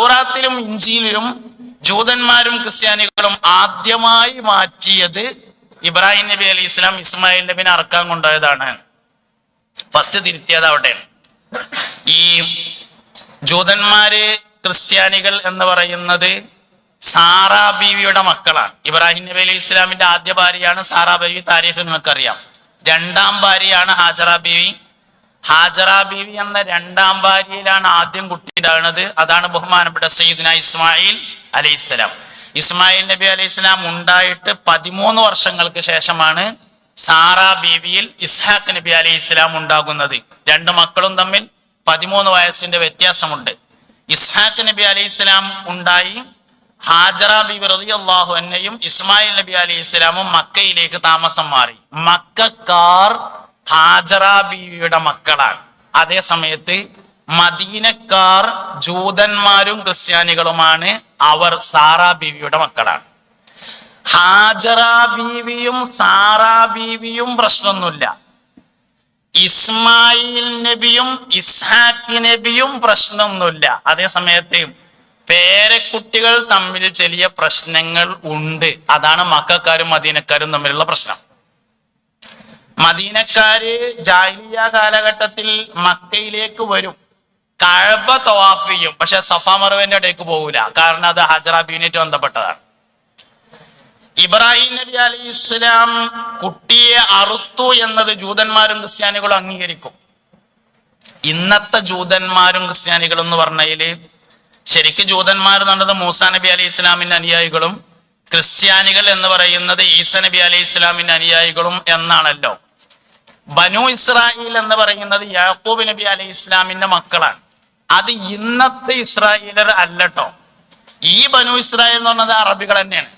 തൗറാത്തിലും ഇഞ്ചീലിലും ജൂതന്മാരും ക്രിസ്ത്യാനികളും ആദ്യമായി മാറ്റിയത് ഇബ്രാഹിം നബി അലൈഹി ഇസ്ലാം ഇസ്മായിൽ നബിനെ അറക്കാൻ കൊണ്ടുപോയതാണ്. ഫസ്റ്റ് തിരുത്തിയത് അവിടെയാണ്. ഈ ജൂതന്മാര് ക്രിസ്ത്യാനികൾ എന്ന് പറയുന്നത് സാറാ ബീവിയുടെ മക്കളാണ്. ഇബ്രാഹിം നബി അലൈഹി ഇസ്ലാമിന്റെ ആദ്യ ഭാര്യയാണ് സാറാ ബീവി. താരീഖ് നിങ്ങൾക്കറിയാം. രണ്ടാം ഭാര്യയാണ് ഹാജറ ബീവി. ഹാജറ ബീവി എന്ന രണ്ടാം ഭാര്യയിലാണ് ആദ്യം കുട്ടി ഉണ്ടാകുന്നത്. അതാണ് ബഹുമാനപ്പെട്ട സയ്യിദ്ന ഇസ്മായിൽ അലൈഹിസ്സലാം. ഇസ്മായിൽ നബി അലൈഹി സ്വലാം ഉണ്ടായിട്ട് 13 വർഷങ്ങൾക്ക് ശേഷമാണ് സാറാ ബീവിയിൽ ഇസ്ഹാഖ് നബി അലൈഹി സ്വലാം ഉണ്ടാകുന്നത്. രണ്ട് മക്കളും തമ്മിൽ 13 വയസ്സിന്റെ വ്യത്യാസമുണ്ട്. ഇസ്ഹാഖ് നബി അലൈഹി സ്വലാം ഉണ്ടായി. ഹാജറ ബീവി റളിയല്ലാഹു അൻഹയും ഇസ്മായിൽ നബി അലൈഹി സ്വലാമും മക്കയിലേക്ക് താമസം മാറി. മക്കക്കാർ ഹാജറ ബീവിയുടെ മക്കളാണ്. അതേ സമയത്ത് മദീനക്കാർ ജൂതന്മാരും ക്രിസ്ത്യാനികളുമാണ്. അവർ സാറാ ബീവിയുടെ മക്കളാണ്. ഹാജറ ബീവിയും സാറാ ബീവിയും പ്രശ്നമൊന്നുമില്ല. ഇസ്മായിൽ നബിയും ഇസ്ഹാഖ് നബിയും പ്രശ്നമൊന്നുമില്ല. അതേ സമയത്ത് പേരക്കുട്ടികൾ തമ്മിൽ ചെറിയ പ്രശ്നങ്ങൾ ഉണ്ട്. അതാണ് മക്കക്കാരും മദീനക്കാരും തമ്മിലുള്ള പ്രശ്നം. മദീനക്കാര് ജാഹിലിയ്യ കാലഘട്ടത്തിൽ മക്കയിലേക്ക് വരും, കഅബ തവാഫ് ചെയ്യും. പക്ഷെ സഫ മർവന്റെ ഇടയ്ക്ക് പോകൂല. കാരണം അത് ഹജറ ബീവിനായിട്ട് ബന്ധപ്പെട്ടതാണ്. ഇബ്രാഹിം നബി അലൈഹി ഇസ്ലാം കുട്ടിയെ അറുത്തു എന്നത് ജൂതന്മാരും ക്രിസ്ത്യാനികളും അംഗീകരിക്കും. ഇന്നത്തെ ജൂതന്മാരും ക്രിസ്ത്യാനികളും എന്ന് പറഞ്ഞതില് ശരിക്കും ജൂതന്മാർ എന്നുള്ളത് മൂസാ നബി അലൈഹി ഇസ്ലാമിന്റെ അനുയായികളും ക്രിസ്ത്യാനികൾ എന്ന് പറയുന്നത് ഈസ നബി അലൈഹി ഇസ്ലാമിന്റെ അനുയായികളും എന്നാണല്ലോ. ബനു ഇസ്രായേൽ എന്ന് പറയുന്നത് യാക്കൂബ് നബി അലൈഹി ഇസ്ലാമിന്റെ മക്കളാണ്. അത് ഇന്നത്തെ ഇസ്രായേലർ അല്ലട്ടോ. ഈ ബനു ഇസ്രായേൽ എന്ന് പറഞ്ഞത് അറബികൾ തന്നെയാണ്.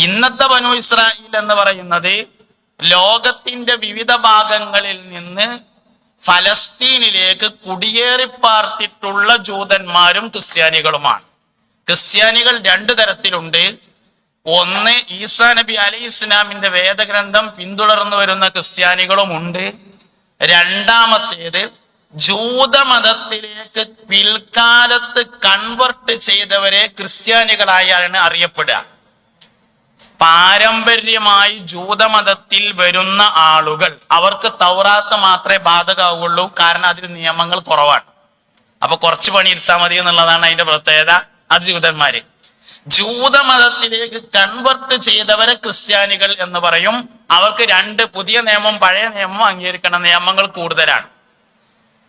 ഇന്നത്തെ ബനു ഇസ്രായേൽ എന്ന് പറയുന്നത് ലോകത്തിന്റെ വിവിധ ഭാഗങ്ങളിൽ നിന്ന് ഫലസ്തീനിലേക്ക് കുടിയേറി പാർത്തിട്ടുള്ള ജൂതന്മാരും ക്രിസ്ത്യാനികളുമാണ്. ക്രിസ്ത്യാനികൾ 2 തരത്തിലുണ്ട്. ഒന്ന്, ഈസാ നബി അലൈഹി ഇസ്ലാമിന്റെ വേദഗ്രന്ഥം പിന്തുടർന്നു വരുന്ന ക്രിസ്ത്യാനികളും ഉണ്ട്. രണ്ടാമത്തേത് ജൂതമതത്തിലേക്ക് പിൽക്കാലത്ത് കൺവെർട്ട് ചെയ്തവരെ ക്രിസ്ത്യാനികളായാണ് അറിയപ്പെടുക. പാരമ്പര്യമായി ജൂതമതത്തിൽ വരുന്ന ആളുകൾ അവർക്ക് തൗറാത്ത് മാത്രമേ ബാധകമാവുള്ളൂ. കാരണം അതിൽ നിയമങ്ങൾ കുറവാണ്. അപ്പൊ കുറച്ച് പണി ഇരുത്താൽ മതി എന്നുള്ളതാണ് അതിന്റെ പ്രത്യേകത. അത് ജൂതന്മാര്. ജൂതമതത്തിലേക്ക് കൺവെർട്ട് ചെയ്തവരെ ക്രിസ്ത്യാനികൾ എന്ന് പറയും. അവർക്ക് 2 പുതിയ നിയമം പഴയ നിയമം അംഗീകരിക്കണം. നിയമങ്ങൾ കൂടുതലാണ്.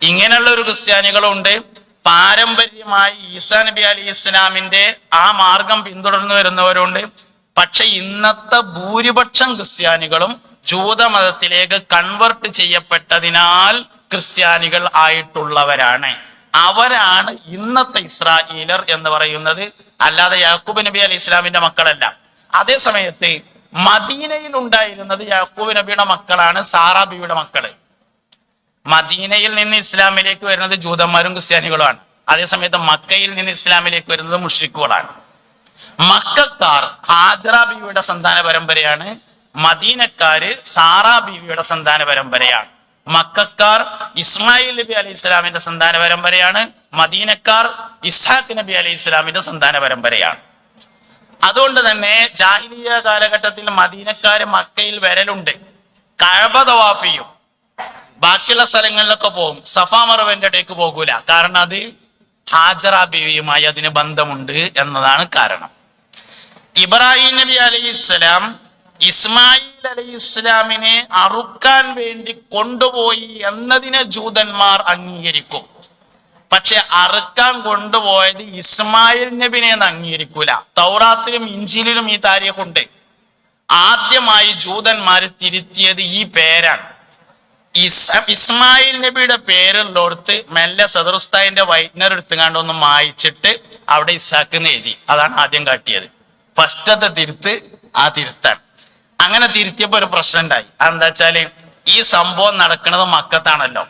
ഇങ്ങനെയുള്ള ഒരു ക്രിസ്ത്യാനികളുണ്ട്. പാരമ്പര്യമായി ഈസാ നബി അലൈഹി ഇസ്ലാമിന്റെ ആ മാർഗം പിന്തുടർന്നു വരുന്നവരുണ്ട്. പക്ഷെ ഇന്നത്തെ ഭൂരിപക്ഷം ക്രിസ്ത്യാനികളും ജൂതമതത്തിലേക്ക് കൺവെർട്ട് ചെയ്യപ്പെട്ടതിനാൽ ക്രിസ്ത്യാനികൾ ആയിട്ടുള്ളവരാണ്. അവരാണ് ഇന്നത്തെ ഇസ്രായേലർ എന്ന് പറയുന്നത്. അല്ലാതെ യാക്കൂബ് നബി അലൈഹി ഇസ്ലാമിന്റെ മക്കളല്ല. അതേ സമയത്ത് മദീനയിൽ ഉണ്ടായിരുന്നത് യാക്കൂബ് നബിയുടെ മക്കളാണ്, സാറാ ബീവിയുടെ മക്കള്. മദീനയിൽ നിന്ന് ഇസ്ലാമിലേക്ക് വരുന്നത് ജൂതന്മാരും ക്രിസ്ത്യാനികളുമാണ്. അതേസമയത്ത് മക്കയിൽ നിന്ന് ഇസ്ലാമിലേക്ക് വരുന്നത് മുശ്രിക്കുകളാണ്. മക്കക്കാർ ഹാജറ ബീവിയുടെ സന്താന പരമ്പരയാണ്. മദീനക്കാര് സാറാ ബീവിയുടെ സന്താന പരമ്പരയാണ്. മക്കക്കാർ ഇസ്മായിൽ നബി അലൈഹി ഇസ്ലാമിന്റെ സന്താന പരമ്പരയാണ്. മദീനക്കാർ ഇസ്ഹാഖ് നബി അലൈഹി ഇസ്ലാമിന്റെ സന്താന പരമ്പരയാണ്. അതുകൊണ്ട് തന്നെ ജാഹിലിയ്യ കാലഘട്ടത്തിൽ മദീനക്കാര് മക്കയിൽ വരലുണ്ട്, കഅബ തവാഫ് ചെയ്യും, ബാക്കിയുള്ള സ്ഥലങ്ങളിലൊക്കെ പോകും. സഫ മർവന്റെ ഇടയ്ക്ക് പോകൂല. കാരണം അത് ഹാജറ ബീവിയുമായി അതിന് ബന്ധമുണ്ട് എന്നതാണ് കാരണം. ഇബ്രാഹിം നബി അലൈഹി ഇസ്ലാം ഇസ്മായിൽ അലൈഹി ഇസ്ലാമിനെ അറുക്കാൻ വേണ്ടി കൊണ്ടുപോയി എന്നതിനെ ജൂതന്മാർ അംഗീകരിക്കും. പക്ഷെ അറുക്കാൻ കൊണ്ടുപോയത് ഇസ്മായിൽ നബിനെ അംഗീകരിക്കൂല. തൗറാത്തിലും ഇഞ്ചീലിലും ഈ താരീഖുണ്ട്. ആദ്യമായി ജൂതന്മാര് തിരുത്തിയത് ഈ പേരാണ്. ഇസ്മായിൽ നബിയുടെ പേരുള്ളോടത്ത് മെല്ലെ സദറുസ്താദിന്റെ വൈറ്റ്നർ എടുത്തുകാണ്ട് ഒന്ന് മായിച്ചിട്ട് അവിടെ ഇസ്ഹാക്ക് എഴുതി. അതാണ് ആദ്യം കാട്ടിയത്. ഫസ്റ്റത്തെ തിരുത്ത് ആ തിരുത്താണ്. അങ്ങനെ തിരുത്തിയപ്പോ ഒരു പ്രശ്നം ഉണ്ടായി. അതെന്താ വെച്ചാല് ഈ സംഭവം നടക്കുന്നത് മക്കത്താണല്ലോ.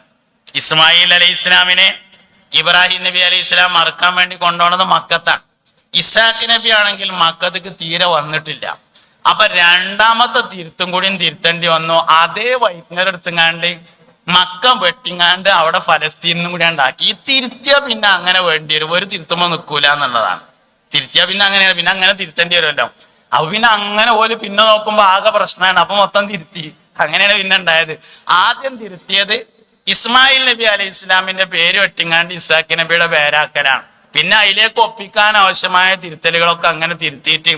ഇസ്മായിൽ അലൈഹി ഇസ്ലാമിനെ ഇബ്രാഹിം നബി അലൈഹി ഇസ്ലാം മറക്കാൻ വേണ്ടി കൊണ്ടുപോകുന്നത് മക്കത്താണ്. ഇസ്ഹാഖ് നബി ആണെങ്കിൽ മക്കത്തേക്ക് തീരെ വന്നിട്ടില്ല. അപ്പൊ രണ്ടാമത്തെ തിരുത്തും കൂടിയും തിരുത്തേണ്ടി വന്നു. അതേ വൈറ്റ്നർ എടുത്തുങ്ങാണ്ട് മക്ക വെട്ടിങ്ങാണ്ട് അവിടെ ഫലസ്തീനും കൂടി ഉണ്ടാക്കി. ഈ തിരുത്തിയ പിന്നെ അങ്ങനെ വേണ്ടി വരും, ഒരു തിരുത്തുമ്പോ നിൽക്കൂല എന്നുള്ളതാണ്. തിരുത്തിയ പിന്നെ അങ്ങനെയാണ്, പിന്നെ അങ്ങനെ തിരുത്തേണ്ടി വരുമല്ലോ. അപ്പൊ പിന്നെ അങ്ങനെ ഓല് പിന്നെ നോക്കുമ്പോ ആകെ പ്രശ്നമാണ്. അപ്പൊ മൊത്തം തിരുത്തി. അങ്ങനെയാണ് പിന്നെ ഉണ്ടായത്. ആദ്യം തിരുത്തിയത് ഇസ്മായിൽ നബി അലൈഹി ഇസ്ലാമിന്റെ പേര് വെട്ടിങ്ങാണ്ട് ഇസാഖ് നബിയുടെ പേരാക്കലാണ്. പിന്നെ അതിലേക്ക് ഒപ്പിക്കാൻ ആവശ്യമായ തിരുത്തലുകളൊക്കെ അങ്ങനെ തിരുത്തിയിട്ട്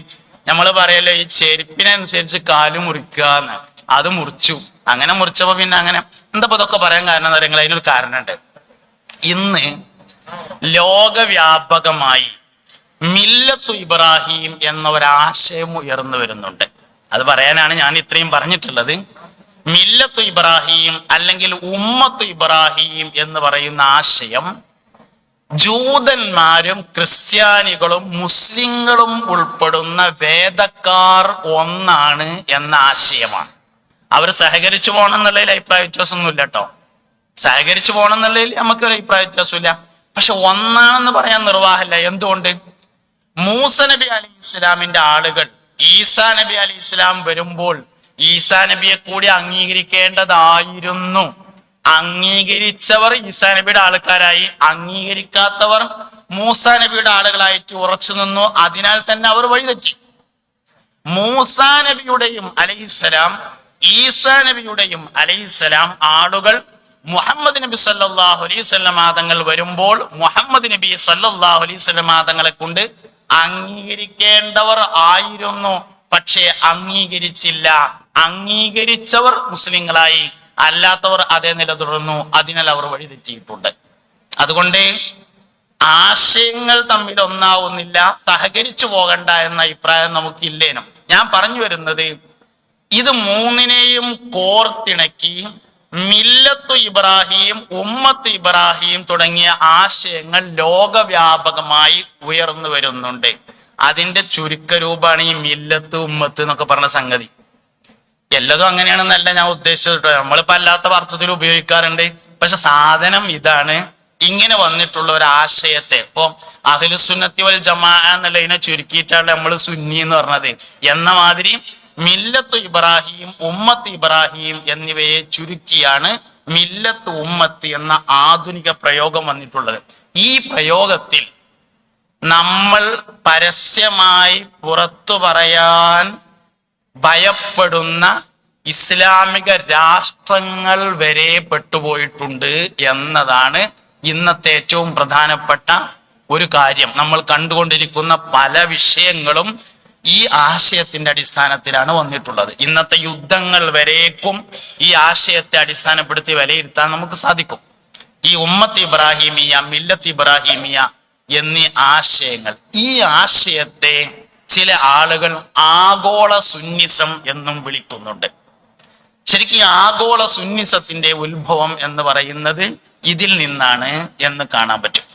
നമ്മൾ പറയല്ലോ ഈ ചെരുപ്പിനനുസരിച്ച് കാല് മുറിക്കുക എന്ന്, അത് മുറിച്ചു. അങ്ങനെ മുറിച്ചപ്പോ പിന്നെ അങ്ങനെ എന്താ ഇതൊക്കെ പറയാൻ കാരണം എന്താ പറയുക, അതിനൊരു കാരണമുണ്ട്. ഇന്ന് ലോകവ്യാപകമായി മില്ലത്തു ഇബ്രാഹിം എന്ന ഒരാശയം ഉയർന്നു വരുന്നുണ്ട്. അത് പറയാനാണ് ഞാൻ ഇത്രയും പറഞ്ഞിട്ടുള്ളത്. മില്ലത്തു ഇബ്രാഹിം അല്ലെങ്കിൽ ഉമ്മത്തു ഇബ്രാഹിം എന്ന് പറയുന്ന ആശയം ജൂതന്മാരും ക്രിസ്ത്യാനികളും മുസ്ലിങ്ങളും ഉൾപ്പെടുന്ന വേദക്കാർ ഒന്നാണ് എന്ന ആശയമാണ്. അവർ സഹകരിച്ചു പോകണം എന്നുള്ളതിൽ അഭിപ്രായ വ്യത്യാസമൊന്നുമില്ല കേട്ടോ. സഹകരിച്ചു പോകണം എന്നുള്ളതിൽ നമുക്കൊരു അഭിപ്രായ വ്യത്യാസമില്ല. പക്ഷെ ഒന്നാണെന്ന് പറയാൻ നിർവാഹമില്ല. എന്തുകൊണ്ട്? മൂസ നബി അലൈഹി ഇസ്ലാമിന്റെ ആളുകൾ ഈസാ നബി അലൈഹി ഇസ്ലാം വരുമ്പോൾ ഈസാ നബിയെ കൂടി അംഗീകരിക്കേണ്ടതായിരുന്നു. അംഗീകരിച്ചവർ ഈസാ നബിയുടെ ആൾക്കാരായി, അംഗീകരിക്കാത്തവർ മൂസാ നബിയുടെ ആളുകളായിട്ട് ഉറച്ചു നിന്നു. അതിനാൽ തന്നെ അവർ വഴിതെറ്റി. മൂസാ നബിയുടെയും അലൈഹിസ്സലാം ഈസാ നബിയുടെയും അലൈഹിസ്സലാം ആളുകൾ മുഹമ്മദ് നബി സല്ലല്ലാഹു അലൈഹി വസല്ലം തങ്ങൾ വരുമ്പോൾ മുഹമ്മദ് നബി സല്ലല്ലാഹു അലൈഹി വസല്ലം തങ്ങളെ കൊണ്ട് അംഗീകരിക്കേണ്ടവർ ആയിരുന്നു. പക്ഷേ അംഗീകരിച്ചില്ല. അംഗീകരിച്ചവർ മുസ്ലിങ്ങളായി, അല്ലാത്തവർ അതേ നില തുടർന്നു. അതിനാൽ അവർ വഴിതെറ്റിയിട്ടുണ്ട്. അതുകൊണ്ട് ആശയങ്ങൾ തമ്മിൽ ഒന്നാവുന്നില്ല, സഹകരിച്ചു പോകണ്ട എന്ന അഭിപ്രായം നമുക്കില്ലേനും. ഞാൻ പറഞ്ഞു വരുന്നത് ഇത് മൂന്നിനെയും കോർത്തിണക്കി മില്ലത്തു ഇബ്രാഹിം, ഉമ്മത്ത് ഇബ്രാഹിം തുടങ്ങിയ ആശയങ്ങൾ ലോകവ്യാപകമായി ഉയർന്നു വരുന്നുണ്ട്. അതിന്റെ ചുരുക്കരൂപമാണ് ഈ മില്ലത്ത് ഉമ്മത്ത് എന്നൊക്കെ പറഞ്ഞ സംഗതി. എല്ലാതും അങ്ങനെയാണെന്നല്ല ഞാൻ ഉദ്ദേശിച്ചത്. നമ്മളിപ്പോ അല്ലാത്ത അർത്ഥത്തിൽ ഉപയോഗിക്കാറുണ്ട്. പക്ഷെ സാധനം ഇതാണ്. ഇങ്ങനെ വന്നിട്ടുള്ള ഒരു ആശയത്തെ ഇപ്പൊ അഹ്ലു സുന്നത്തി വൽ ജമാഅ എന്നുള്ളതിനെ ചുരുക്കിയിട്ടാണ് നമ്മൾ സുന്നി എന്ന് പറഞ്ഞത്. എന്ന മാതിരി മില്ലത്ത് ഇബ്രാഹിം, ഉമ്മത്ത് ഇബ്രാഹിം എന്നിവയെ ചുരുക്കിയാണ് മില്ലത്ത് ഉമ്മത്ത് എന്ന ആധുനിക പ്രയോഗം വന്നിട്ടുള്ളത്. ഈ പ്രയോഗത്തിൽ നമ്മൾ പരസ്യമായി പുറത്തു പറയാൻ ഭയപ്പെടുന്ന ഇസ്ലാമിക രാഷ്ട്രങ്ങൾ വരെ പെട്ടുപോയിട്ടുണ്ട് എന്നതാണ് ഇന്നത്തെ ഏറ്റവും പ്രധാനപ്പെട്ട ഒരു കാര്യം. നമ്മൾ കണ്ടുകൊണ്ടിരിക്കുന്ന പല വിഷയങ്ങളും ഈ ആശയത്തിന്റെ അടിസ്ഥാനത്തിലാണ് വന്നിട്ടുള്ളത്. ഇന്നത്തെ യുദ്ധങ്ങൾ വരേക്കും ഈ ആശയത്തെ അടിസ്ഥാനപ്പെടുത്തി വിലയിരുത്താൻ നമുക്ക് സാധിക്കും. ഈ ഉമ്മത്ത് ഇബ്രാഹിമിയ, മില്ലത്ത് ഇബ്രാഹിമിയ എന്നീ ആശയങ്ങൾ, ഈ ആശയത്തെ ചില ആളുകൾ ആഗോള സുന്നിസം എന്നും വിളിക്കുന്നുണ്ട്. ശരിക്കും ആഗോള സുന്നിസത്തിന്റെ ഉത്ഭവം എന്ന് പറയുന്നത് ഇതിൽ നിന്നാണ് എന്ന് കാണാൻ പറ്റും.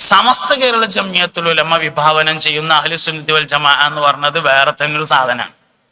സമസ്ത കേരള ജംഇയ്യത്തുൽ ഉലമ വിഭാവനം ചെയ്യുന്ന അഹ്ലു സുന്നത്തി വൽ ജമാഅ എന്ന് പറഞ്ഞത് വേറെ തന്നെ ഒരു സാധനമാണ്.